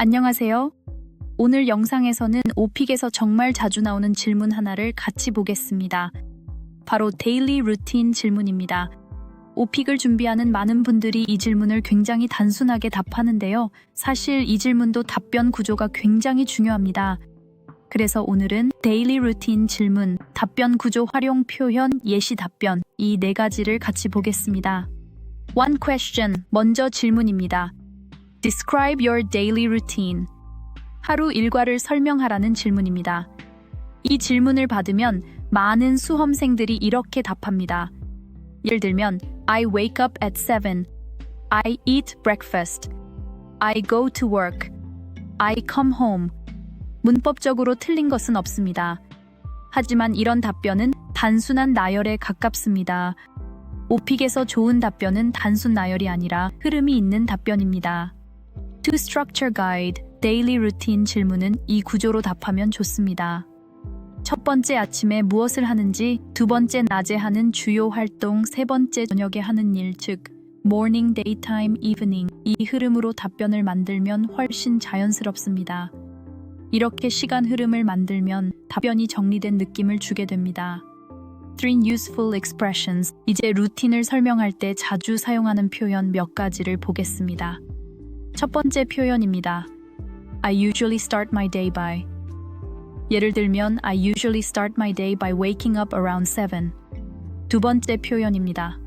안녕하세요. 오늘 영상에서는 오픽에서 정말 자주 나오는 질문 하나를 같이 보겠습니다. 바로 데일리 루틴 질문입니다. 오픽을 준비하는 많은 분들이 이 질문을 굉장히 단순하게 답하는데요. 사실 이 질문도 답변 구조가 굉장히 중요합니다. 그래서 오늘은 데일리 루틴 질문, 답변 구조 활용 표현, 예시 답변 이 네 가지를 같이 보겠습니다. One question, 먼저 질문입니다. Describe your daily routine. 하루 일과를 설명하라는 질문입니다. 이 질문을 받으면 많은 수험생들이 이렇게 답합니다. 예를 들면 I wake up at 7. I eat breakfast. I go to work. I come home. 문법적으로 틀린 것은 없습니다. 하지만 이런 답변은 단순한 나열에 가깝습니다. 오픽에서 좋은 답변은 단순 나열이 아니라 흐름이 있는 답변입니다. To Structure Guide, Daily Routine 질문은 이 구조로 답하면 좋습니다. 첫 번째 아침에 무엇을 하는지, 두 번째 낮에 하는 주요 활동, 세 번째 저녁에 하는 일, 즉 Morning, Daytime, Evening 이 흐름으로 답변을 만들면 훨씬 자연스럽습니다. 이렇게 시간 흐름을 만들면 답변이 정리된 느낌을 주게 됩니다. 3 Useful Expressions, 이제 루틴을 설명할 때 자주 사용하는 표현 몇 가지를 보겠습니다. 첫 번째 표현입니다. I usually start my day by. 예를 들면 I usually start my day by waking up around 7. 두 번째 표현입니다.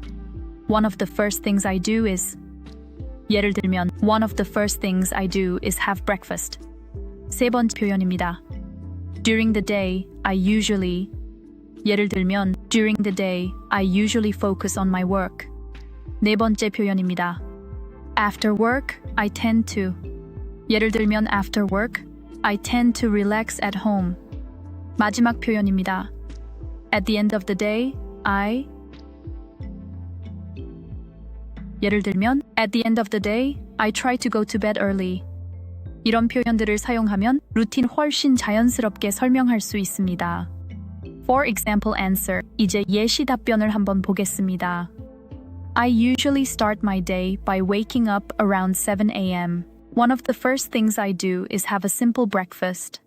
One of the first things I do is. 예를 들면 One of the first things I do is have breakfast. 세 번째 표현입니다. During the day, I usually. 예를 들면 During the day, I usually focus on my work. 네 번째 표현입니다. After work, I tend to. 예를 들면 After work, I tend to relax at home. 마지막 표현입니다. At the end of the day, I. 예를 들면 At the end of the day, I try to go to bed early. 이런 표현들을 사용하면 루틴 훨씬 자연스럽게 설명할 수 있습니다. For example answer, 이제 예시 답변을 한번 보겠습니다. I usually start my day by waking up around 7 a.m. One of the first things I do is have a simple breakfast.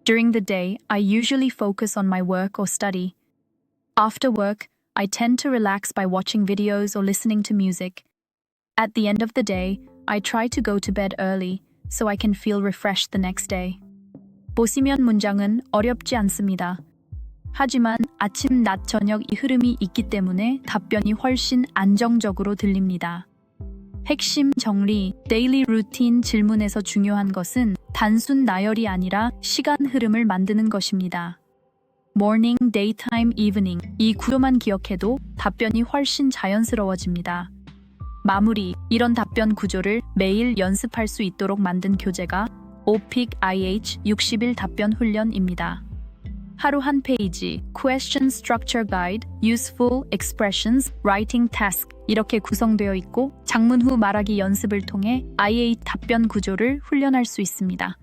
During the day, I usually focus on my work or study. After work, I tend to relax by watching videos or listening to music. At the end of the day, I try to go to bed early so I can feel refreshed the next day. 보시면 문장은 어렵지 않습니다. 하지만 아침, 낮, 저녁 이 흐름이 있기 때문에 답변이 훨씬 안정적으로 들립니다. 핵심 정리, 데일리 루틴 질문에서 중요한 것은 단순 나열이 아니라 시간 흐름을 만드는 것입니다. Morning, Daytime, Evening 이 구조만 기억해도 답변이 훨씬 자연스러워집니다. 마무리, 이런 답변 구조를 매일 연습할 수 있도록 만든 교재가 오픽 IH 60일 답변 훈련입니다. 하루 한 페이지, Question Structure Guide, Useful Expressions, Writing Task 이렇게 구성되어 있고 장문 후 말하기 연습을 통해 IH 답변 구조를 훈련할 수 있습니다.